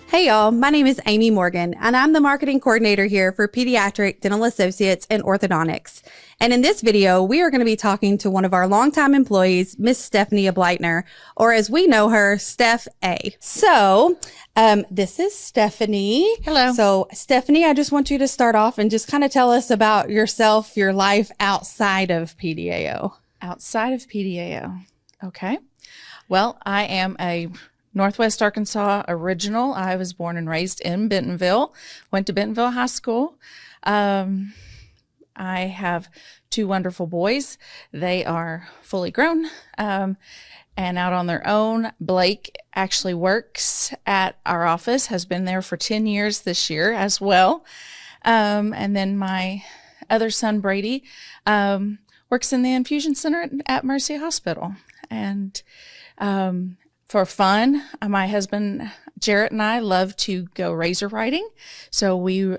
Hey y'all, my name is Amy Morgan, and I'm the marketing coordinator here for Pediatric Dental Associates and Orthodontics. And in this video, we are going to be talking to one of our longtime employees, Miss Stephenie Ableitner, or as we know her, Steph A. So, this is Stephenie. Hello. So, Stephenie, I just want you to start off and just kind of tell us about yourself, your life outside of PDAO. Outside of PDAO. Okay. Well, I am a Northwest Arkansas original. I was born and raised in Bentonville, went to Bentonville High School. I have two wonderful boys. They are fully grown and out on their own. Blake actually works at our office, has been there for 10 years this year as well. And then my other son, Brady, works in the infusion center at Mercy Hospital. And for fun, my husband, Jarrett, and I love to go razor riding. So we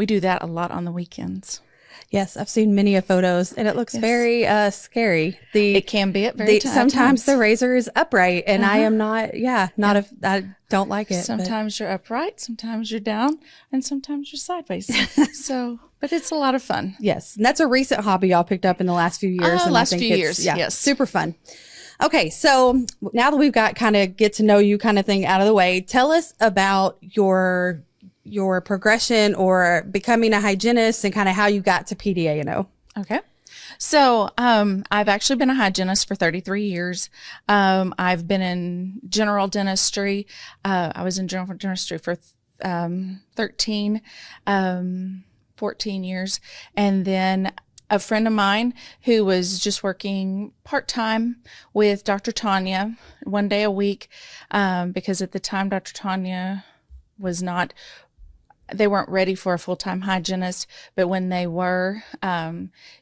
do that a lot on the weekends. Yes, I've seen many of photos, and it looks very scary. It can be at very sometimes the razor is upright, and I am not. I don't like it. Sometimes you're upright, sometimes you're down, and sometimes you're sideways. But it's a lot of fun. Yes, and that's a recent hobby y'all picked up in the last few years. Yes, super fun. Okay, so now that we've got kind of get to know you kind of thing out of the way, tell us about your progression or becoming a hygienist and kind of how you got to PDAO. Okay. So, I've actually been a hygienist for 33 years. I've been in general dentistry. I was in general dentistry for 14 years. And then a friend of mine who was just working part-time with Dr. Tanya one day a week, because at the time Dr. Tanya they weren't ready for a full-time hygienist, but when they were,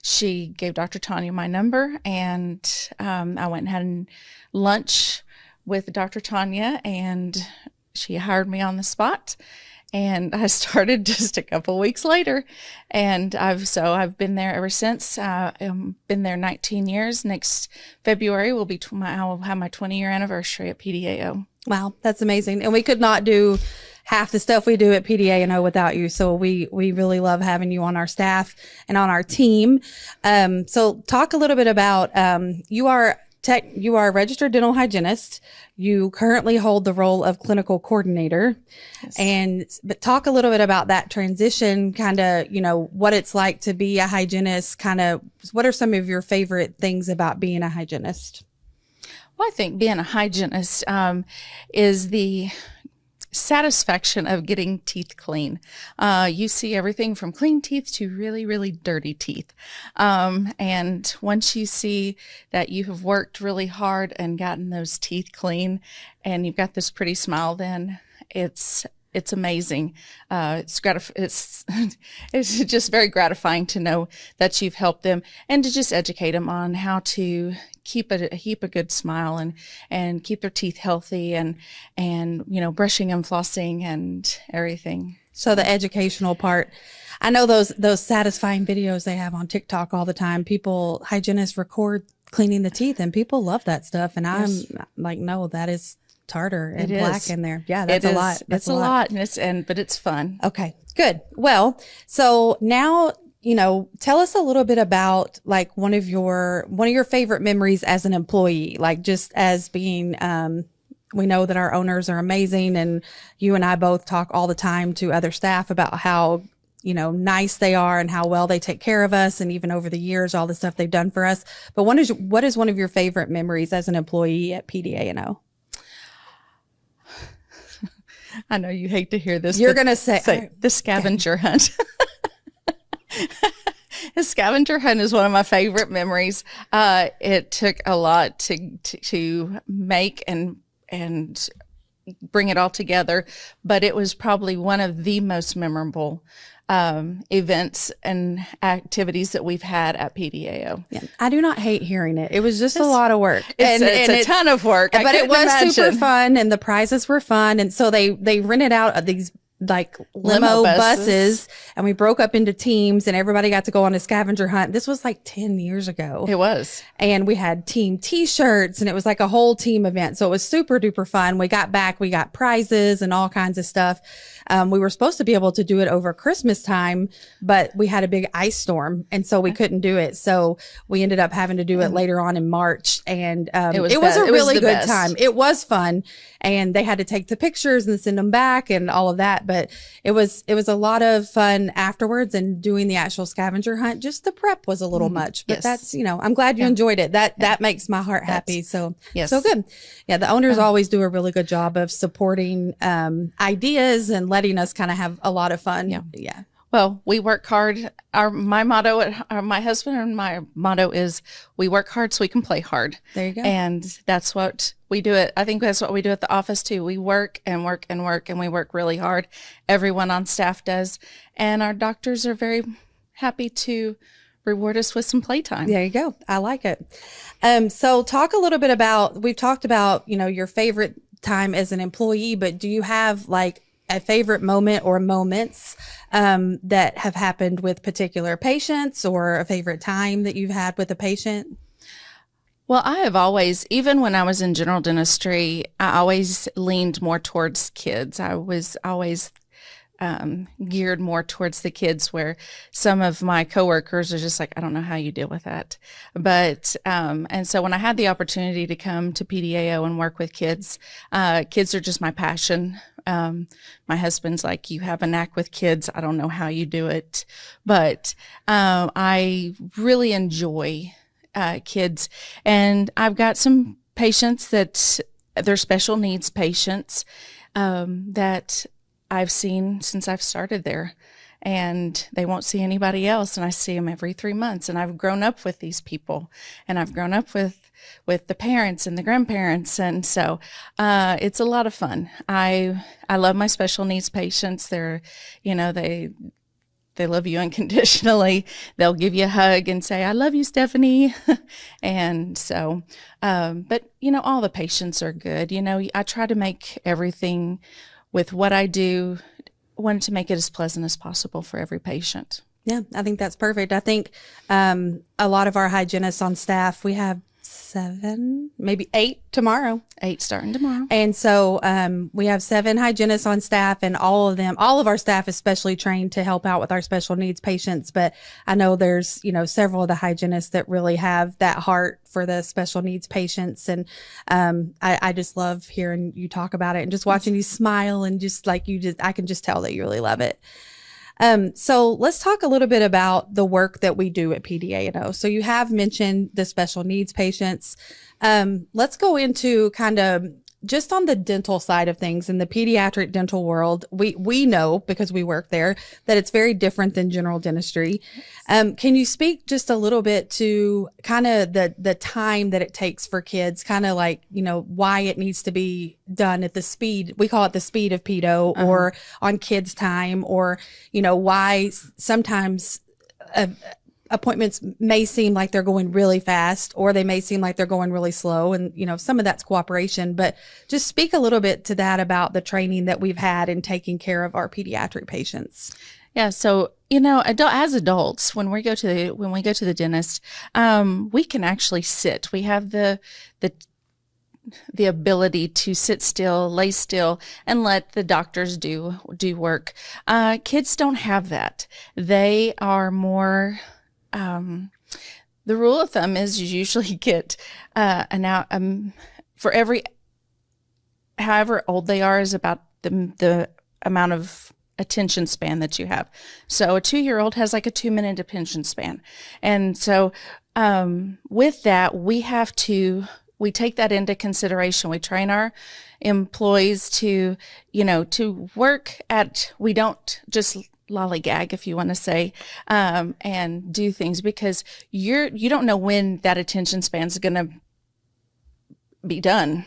she gave Dr. Tanya my number, and I went and had lunch with Dr. Tanya, and she hired me on the spot. And I started just a couple weeks later, and I've been there ever since. I've been there 19 years. Next February will be I will have my 20-year anniversary at PDAO. Wow, that's amazing. And we could not do half the stuff we do at PDAO without you. So we really love having you on our staff and on our team. So talk a little bit about you are a registered dental hygienist. You currently hold the role of clinical coordinator. Yes. But talk a little bit about that transition, kind of, what it's like to be a hygienist, kind of what are some of your favorite things about being a hygienist? Well, I think being a hygienist is the satisfaction of getting teeth clean. You see everything from clean teeth to really, really dirty teeth. And once you see that you have worked really hard and gotten those teeth clean and you've got this pretty smile, then it's amazing. It's just very gratifying to know that you've helped them and to just educate them on how to keep a good smile and keep their teeth healthy and brushing and flossing and everything. So the educational part, I know those satisfying videos they have on TikTok all the time. Hygienists record cleaning the teeth, and people love that stuff. And I'm like, no, that is tartar and plaque in there. Yeah, that's a lot. It's a lot, but it's fun. Okay, good. Well, so now, tell us a little bit about like one of your favorite memories as an employee, like just as being, we know that our owners are amazing, and you and I both talk all the time to other staff about how, nice they are and how well they take care of us. And even over the years, all the stuff they've done for us. But what is one of your favorite memories as an employee at PDAO? I know you hate to hear this. You're going to say the scavenger hunt. The scavenger hunt is one of my favorite memories. It took a lot to make and bring it all together, but it was probably one of the most memorable events and activities that we've had at PDAO. Yeah, I do not hate hearing it. It was just a lot of work. It's a ton of work. But it was super fun, and the prizes were fun. And so they rented out like limo Limo buses, and we broke up into teams, and everybody got to go on a scavenger hunt. This was like 10 years ago. It was. And we had team t-shirts, and it was like a whole team event. So it was super duper fun. We got back, we got prizes and all kinds of stuff. We were supposed to be able to do it over Christmas time, but we had a big ice storm, and so we couldn't do it. So we ended up having to do it later on in March, and it was a really good time. It was fun, and they had to take the pictures and send them back and all of that. But it was a lot of fun afterwards, and doing the actual scavenger hunt. Just the prep was a little much, but that's, I'm glad you enjoyed it. That makes my heart happy. So so good. Yeah, the owners always do a really good job of supporting ideas and letting us kind of have a lot of fun. Yeah. Well, we work hard. My husband and my motto is, we work hard so we can play hard. There you go. And that's what we do. I think that's what we do at the office too. We work and work and work, and we work really hard. Everyone on staff does. And our doctors are very happy to reward us with some playtime. There you go. I like it. So talk a little bit about, we've talked about, your favorite time as an employee, but do you have like a favorite moment or moments that have happened with particular patients, or a favorite time that you've had with a patient? Well, I have always, even when I was in general dentistry, I always leaned more towards kids. I was always geared more towards the kids, where some of my coworkers are just like, I don't know how you deal with that. But, and so when I had the opportunity to come to PDAO and work with kids, kids are just my passion. My husband's like, you have a knack with kids. I don't know how you do it, but, I really enjoy, kids. And I've got some patients that they're special needs patients, that I've seen since I've started there, and they won't see anybody else. And I see them every 3 months, and I've grown up with these people, and I've grown up with the parents and the grandparents. And so, it's a lot of fun. I love my special needs patients. They're, they love you unconditionally. They'll give you a hug and say, I love you, Stephenie. And so, but all the patients are good. I try to make everything with what I do, wanted to make it as pleasant as possible for every patient. Yeah, I think that's perfect. I think a lot of our hygienists on staff, we have 7, maybe 8 tomorrow. 8 starting tomorrow. And so we have 7 hygienists on staff, and all of our staff is specially trained to help out with our special needs patients. But I know there's, several of the hygienists that really have that heart for the special needs patients. And I just love hearing you talk about it, and just watching you smile, and just like I can just tell that you really love it. So let's talk a little bit about the work that we do at PDAO. So you have mentioned the special needs patients. Let's go into kind of just on the dental side of things. In the pediatric dental world, we know, because we work there, that it's very different than general dentistry. Can you speak just a little bit to kind of the time that it takes for kids, kind of like, why it needs to be done at the speed, we call it the speed of pedo, or on kids' time, or, why sometimes appointments may seem like they're going really fast, or they may seem like they're going really slow. And, some of that's cooperation, but just speak a little bit to that, about the training that we've had in taking care of our pediatric patients. Yeah. So, as adults, when we go to the dentist, we can actually sit. We have the ability to sit still, lay still, and let the doctors do work. Kids don't have that. They are more, the rule of thumb is you usually get, for every, however old they are, is about the amount of attention span that you have. So a 2-year-old has like a 2-minute attention span. And so, with that, we take that into consideration. We train our employees to work we don't just lollygag, if you want to say, and do things, because you don't know when that attention span is going to be done,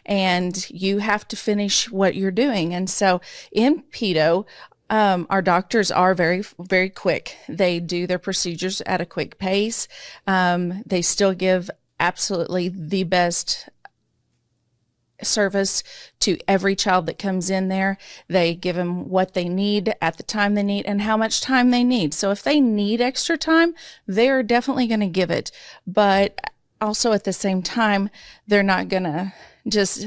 and you have to finish what you're doing. And so in pedo, our doctors are very, very quick. They do their procedures at a quick pace. They still give absolutely the best service to every child that comes in there. They give them what they need at the time they need and how much time they need. So if they need extra time, they're definitely going to give it. But also at the same time, they're not going to just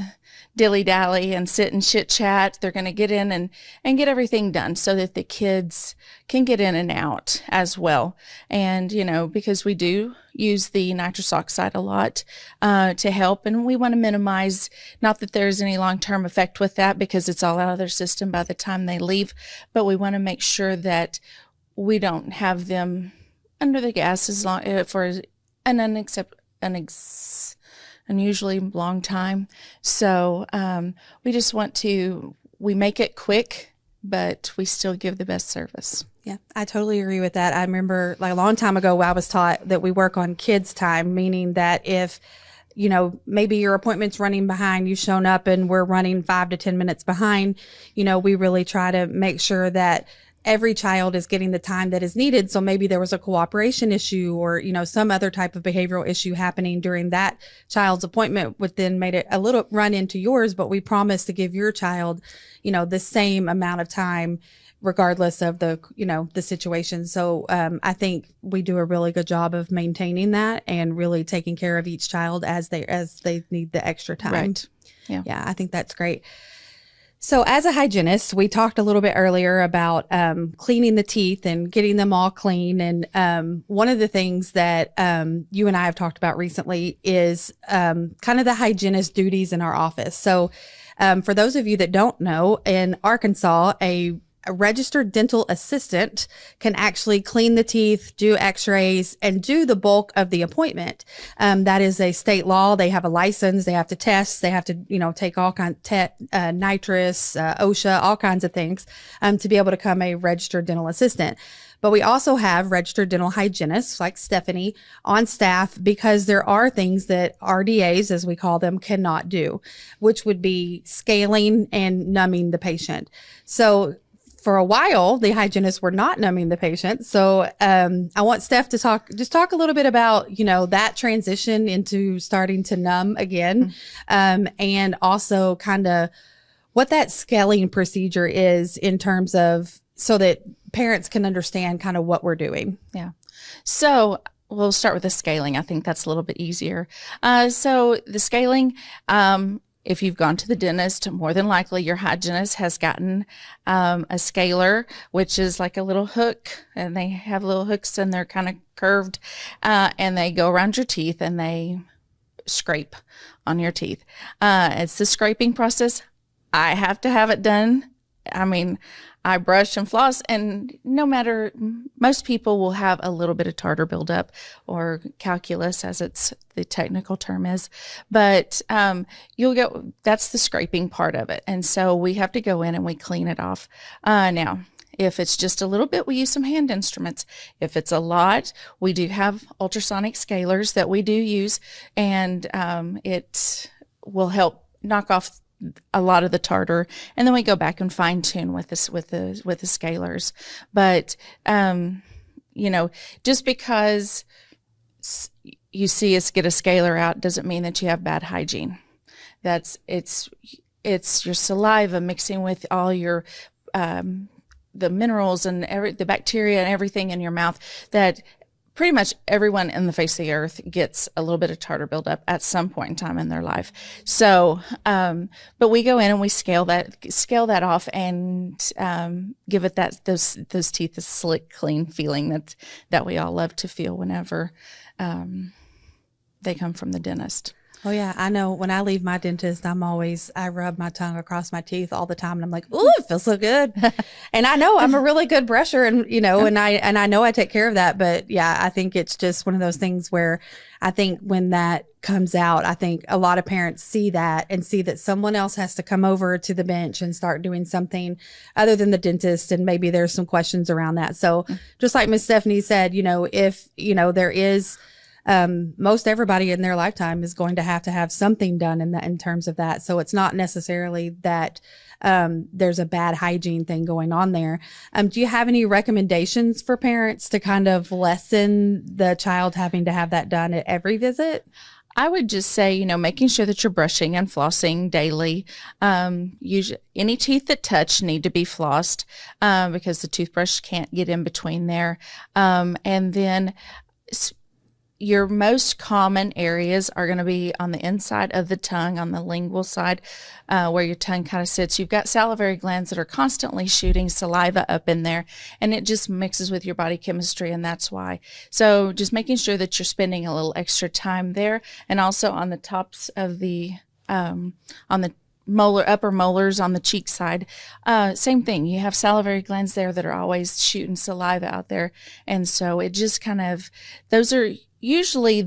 dilly-dally and sit and chit-chat. They're going to get in and get everything done so that the kids can get in and out as well. And, because we do use the nitrous oxide a lot to help, and we want to minimize, not that there's any long-term effect with that because it's all out of their system by the time they leave, but we want to make sure that we don't have them under the gas as long for an unusually long time. So we just we make it quick, but we still give the best service. Yeah, I totally agree with that. I remember like a long time ago, I was taught that we work on kids' time, meaning that if, maybe your appointment's running behind, you've shown up and we're running 5 to 10 minutes behind, we really try to make sure that every child is getting the time that is needed. So maybe there was a cooperation issue or, some other type of behavioral issue happening during that child's appointment, which then made it a little run into yours, but we promise to give your child, the same amount of time regardless of the situation. So, I think we do a really good job of maintaining that and really taking care of each child as they need the extra time. Right. Yeah, I think that's great. So as a hygienist, we talked a little bit earlier about cleaning the teeth and getting them all clean. And one of the things that you and I have talked about recently is kind of the hygienist duties in our office. So for those of you that don't know, in Arkansas, a registered dental assistant can actually clean the teeth, do x-rays, and do the bulk of the appointment. That is a state law. They have a license. They have to test. They have to, take all kinds of nitrous, OSHA, all kinds of things to be able to become a registered dental assistant. But we also have registered dental hygienists like Stephenie on staff because there are things that RDAs, as we call them, cannot do, which would be scaling and numbing the patient. So for a while, the hygienists were not numbing the patient. So I want Steph to talk a little bit about, that transition into starting to numb again, and also kind of what that scaling procedure is in terms of so that parents can understand kind of what we're doing. Yeah. So we'll start with the scaling. I think that's a little bit easier. So the scaling, if you've gone to the dentist, more than likely your hygienist has gotten a scaler, which is like a little hook, and they have little hooks and they're kind of curved, and they go around your teeth and they scrape on your teeth. It's the scraping process. I have to have it done. I mean, I brush and floss, and most people will have a little bit of tartar buildup or calculus, as the technical term is, but that's the scraping part of it. And so we have to go in and we clean it off. Now, if it's just a little bit, we use some hand instruments. If it's a lot, we do have ultrasonic scalers that we do use, and it will help knock off a lot of the tartar, and then we go back and fine tune with the scalers. But just because you see us get a scaler out doesn't mean that you have bad hygiene. It's your saliva mixing with all your the minerals and the bacteria and everything in your mouth that pretty much everyone in the face of the earth gets a little bit of tartar buildup at some point in time in their life. So, but we go in and we scale that off and give it those teeth a slick, clean feeling that we all love to feel whenever they come from the dentist. Oh yeah, I know when I leave my dentist, I rub my tongue across my teeth all the time, and I'm like, "Ooh, it feels so good." And I know I'm a really good brusher, and and I know I take care of that. But yeah, I think it's just one of those things where I think when that comes out, I think a lot of parents see that and see that someone else has to come over to the bench and start doing something other than the dentist, and maybe there's some questions around that. So just like Miss Stephenie said, if there is. Most everybody in their lifetime is going to have something done in terms of that. So it's not necessarily that there's a bad hygiene thing going on there. Do you have any recommendations for parents to kind of lessen the child having to have that done at every visit? I would just say, making sure that you're brushing and flossing daily. Usually, any teeth that touch need to be flossed because the toothbrush can't get in between there. And then your most common areas are going to be on the inside of the tongue, on the lingual side, where your tongue kind of sits. You've got salivary glands that are constantly shooting saliva up in there, and it just mixes with your body chemistry, and that's why. So just making sure that you're spending a little extra time there, and also on the tops of the, on the upper molars on the cheek side. Same thing. You have salivary glands there that are always shooting saliva out there. And so it just kind of, those are usually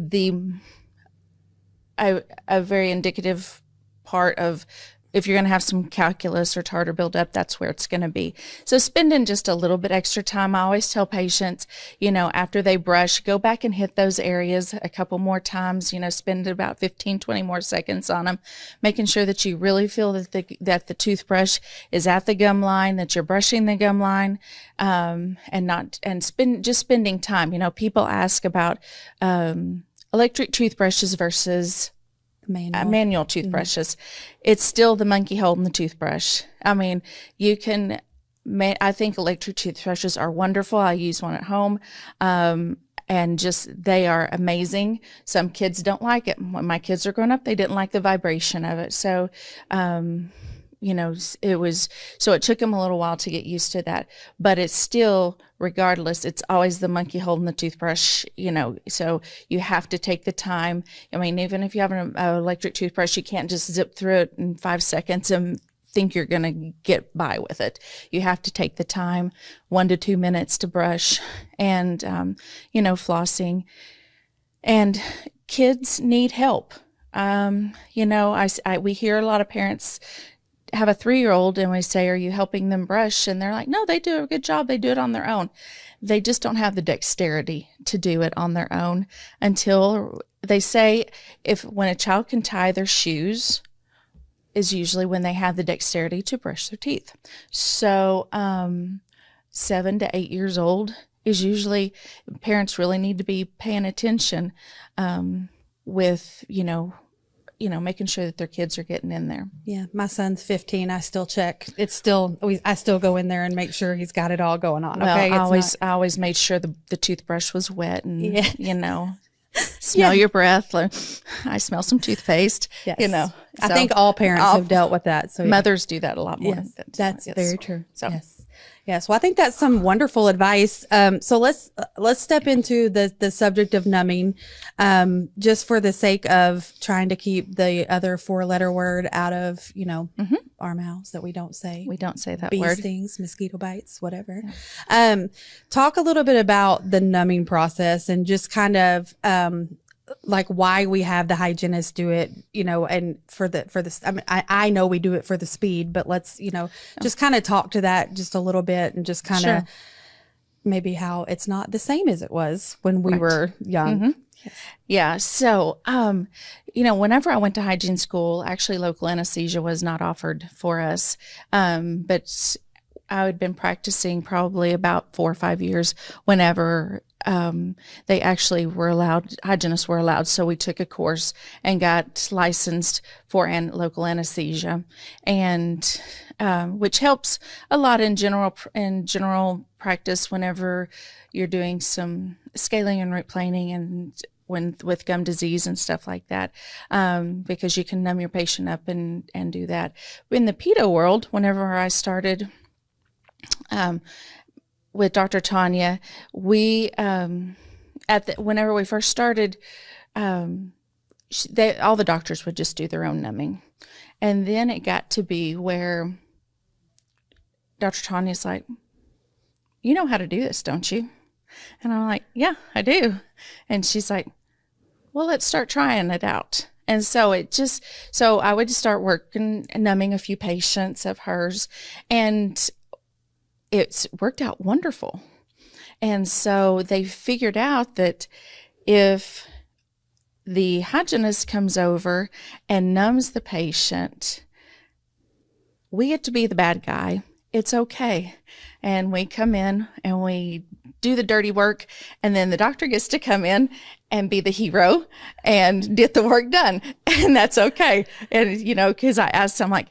a very indicative part of if you're going to have some calculus or tartar buildup, that's where it's going to be. So spending just a little bit extra time. I always tell patients, after they brush, go back and hit those areas a couple more times, spend about 15, 20 more seconds on them, making sure that you really feel that the toothbrush is at the gum line, that you're brushing the gum line, spending time. People ask about, electric toothbrushes versus manual toothbrushes. It's still the monkey holding the toothbrush. I mean, I think electric toothbrushes are wonderful. I use one at home. And they are amazing. Some kids don't like it. When my kids are growing up, they didn't like the vibration of it. So, it took them a little while to get used to that, but it's still, regardless, it's always the monkey holding the toothbrush, so you have to take the time. I mean, even if you have an electric toothbrush, you can't just zip through it in 5 seconds and think you're going to get by with it. You have to take the time, 1 to 2 minutes to brush and, flossing. And kids need help. We hear a lot of parents have a 3-year-old and we say, are you helping them brush? And they're like, no, they do a good job. They do it on their own. They just don't have the dexterity to do it on their own until they say when a child can tie their shoes is usually when they have the dexterity to brush their teeth. So 7 to 8 years old is usually, parents really need to be paying attention with, making sure that their kids are getting in there. Yeah. My son's 15. I still check. I still go in there and make sure he's got it all going on. Well, okay. I always made sure the toothbrush was wet and, smell your breath. I smell some toothpaste, Yes. So I think all parents have dealt with that. So mothers do that a lot more. Yes, that's very true. So. Yes. Well, I think that's some wonderful advice. So let's step into the subject of numbing, just for the sake of trying to keep the other 4-letter word out of, our mouths that we don't say. We don't say that Bee word. stings, mosquito bites, whatever. Yeah. Talk a little bit about the numbing process and just kind of, like why we have the hygienist do it, and for this, I mean, I know we do it for the speed, but let's, just kind of talk to that just a little bit and just kind of maybe how it's not the same as it was when we were young. Mm-hmm. Yes. Yeah. So, whenever I went to hygiene school, actually local anesthesia was not offered for us. But I had been practicing probably about 4 or 5 years whenever they actually were allowed, hygienists were allowed. So we took a course and got licensed for local anesthesia, and which helps a lot in general practice whenever you're doing some scaling and root planing and with gum disease and stuff like that, because you can numb your patient up and do that. In the PDAO world, whenever I started with Dr. Tanya, we whenever we first started, all the doctors would just do their own numbing, and then it got to be where Dr. Tanya's like, "You know how to do this, don't you?" And I'm like, "Yeah, I do." And she's like, "Well, let's start trying it out." And so I would just start working and numbing a few patients of hers, and it's worked out wonderful. And so they figured out that if the hygienist comes over and numbs the patient, we get to be the bad guy. It's okay. And we come in and we do the dirty work, and then the doctor gets to come in and be the hero and get the work done. And that's okay. And, because I asked them, I'm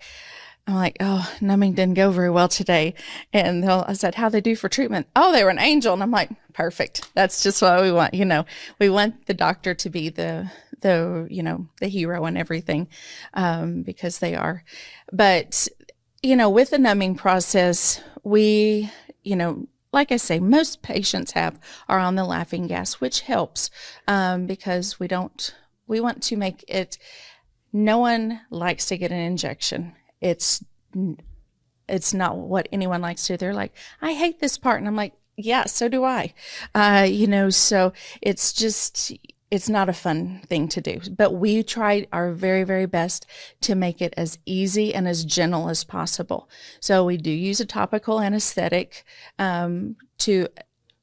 like, oh, numbing didn't go very well today. And I said, how'd they do for treatment? Oh, they were an angel. And I'm like, perfect. That's just what we want. We want the doctor to be the hero and everything, because they are. But, with the numbing process, we, like I say, most patients are on the laughing gas, which helps, because we want to make it, no one likes to get an injection. It's not what anyone likes to do. They're like, I hate this part. And I'm like, yeah, so do I. So it's not a fun thing to do, but we try our very, very best to make it as easy and as gentle as possible. So we do use a topical anesthetic, to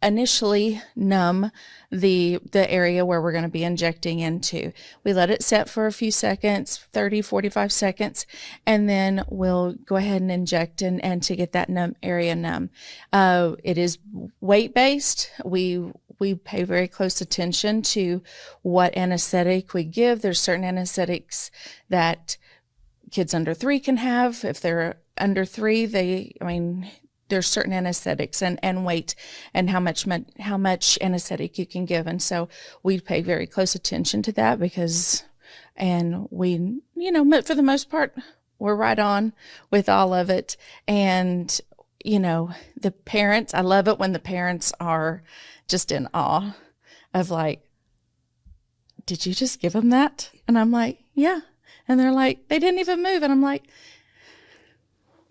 initially numb the area where we're going to be injecting into. We let it set for a few seconds, 30, 45 seconds, and then we'll go ahead and inject and to get that area numb. It is weight-based. We pay very close attention to what anesthetic we give. There's certain anesthetics that kids under 3 can have. If they're under 3, there's certain anesthetics and weight and how much anesthetic you can give. And so we pay very close attention to that and we, for the most part, we're right on with all of it. And, the parents, I love it when the parents are just in awe of like, did you just give them that? And I'm like, yeah. And they're like, they didn't even move. And I'm like,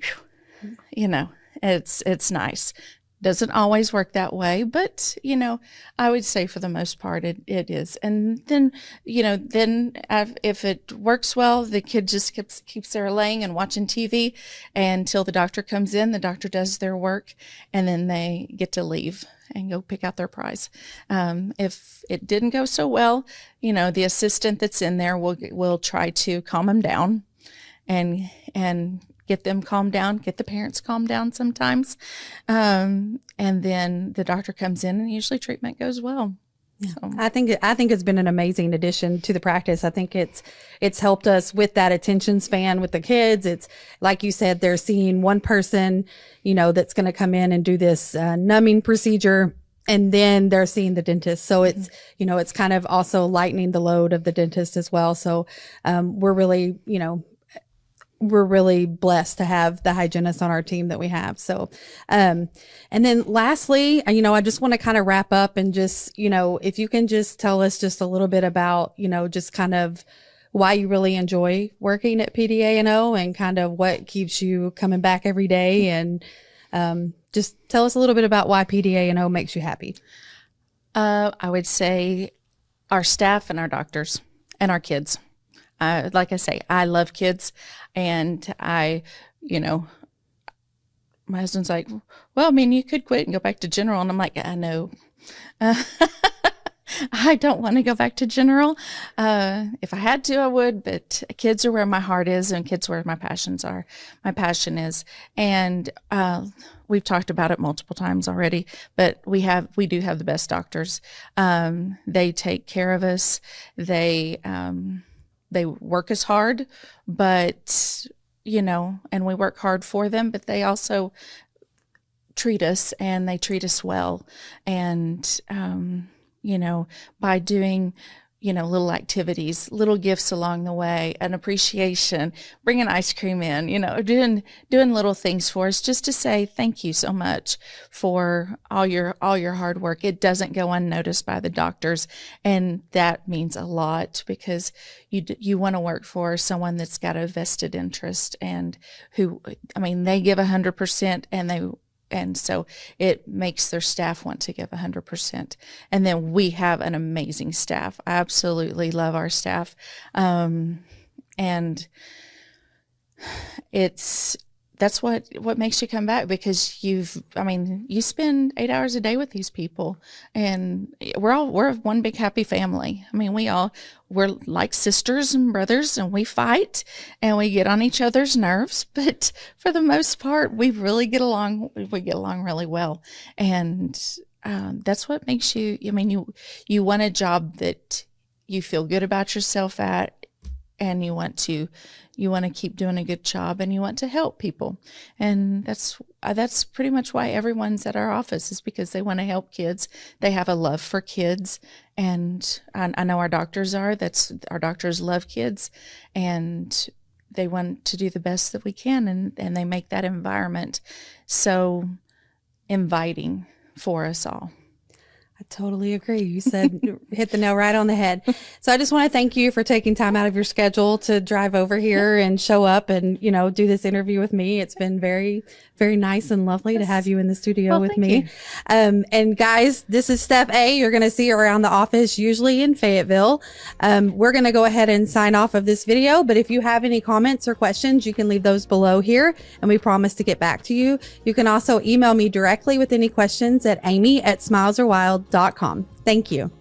whew. It's nice. Doesn't always work that way, but, I would say for the most part, it is. And then, if it works well, the kid just keeps there laying and watching TV until the doctor comes in, the doctor does their work, and then they get to leave and go pick out their prize. If it didn't go so well, the assistant that's in there will try to calm them down and get them calmed down, get the parents calmed down sometimes. And then the doctor comes in and usually treatment goes well. Yeah. So. I think it's been an amazing addition to the practice. I think it's helped us with that attention span with the kids. It's like you said, they're seeing one person, that's going to come in and do this numbing procedure, and then they're seeing the dentist. So it's, it's kind of also lightening the load of the dentist as well. So, we're really blessed to have the hygienists on our team that we have. So, and then lastly, I just want to kind of wrap up and just, if you can just tell us just a little bit about, just kind of why you really enjoy working at PDAO and kind of what keeps you coming back every day. And, just tell us a little bit about why PDAO makes you happy. I would say our staff and our doctors and our kids. Like I say, I love kids, and my husband's like, well, you could quit and go back to general. And I'm like, I know. I don't want to go back to general. If I had to, I would, but kids are where my heart is, and kids are where my passion is. And, we've talked about it multiple times already, but we do have the best doctors. They take care of us. They work as hard, but, and we work hard for them, but they also treat us, and they treat us well. And, by doing, little activities, little gifts along the way, an appreciation, bringing ice cream in, doing little things for us, just to say thank you so much for all your hard work. It doesn't go unnoticed by the doctors, and that means a lot, because you want to work for someone that's got a vested interest, and they give 100%, and so it makes their staff want to give 100%. And then we have an amazing staff. I absolutely love our staff. And that's what makes you come back, because you spend 8 hours a day with these people, and we're one big happy family. We're like sisters and brothers, and we fight and we get on each other's nerves, but for the most part, we really get along. We get along really well. And, that's what makes you, I mean, you want a job that you feel good about yourself at, and you want to keep doing a good job, and you want to help people. And that's pretty much why everyone's at our office, is because they want to help kids. They have a love for kids. And I know our doctors our doctors love kids, and they want to do the best that we can. And they make that environment so inviting for us all. I totally agree. You said, hit the nail right on the head. So I just want to thank you for taking time out of your schedule to drive over here and show up and, do this interview with me. It's been very, very nice and lovely to have you in the studio with me. And guys, this is Steph A. You're going to see her around the office, usually in Fayetteville. We're going to go ahead and sign off of this video, but if you have any comments or questions, you can leave those below here, and we promise to get back to you. You can also email me directly with any questions at amy@smilesarwild.com. Thank you.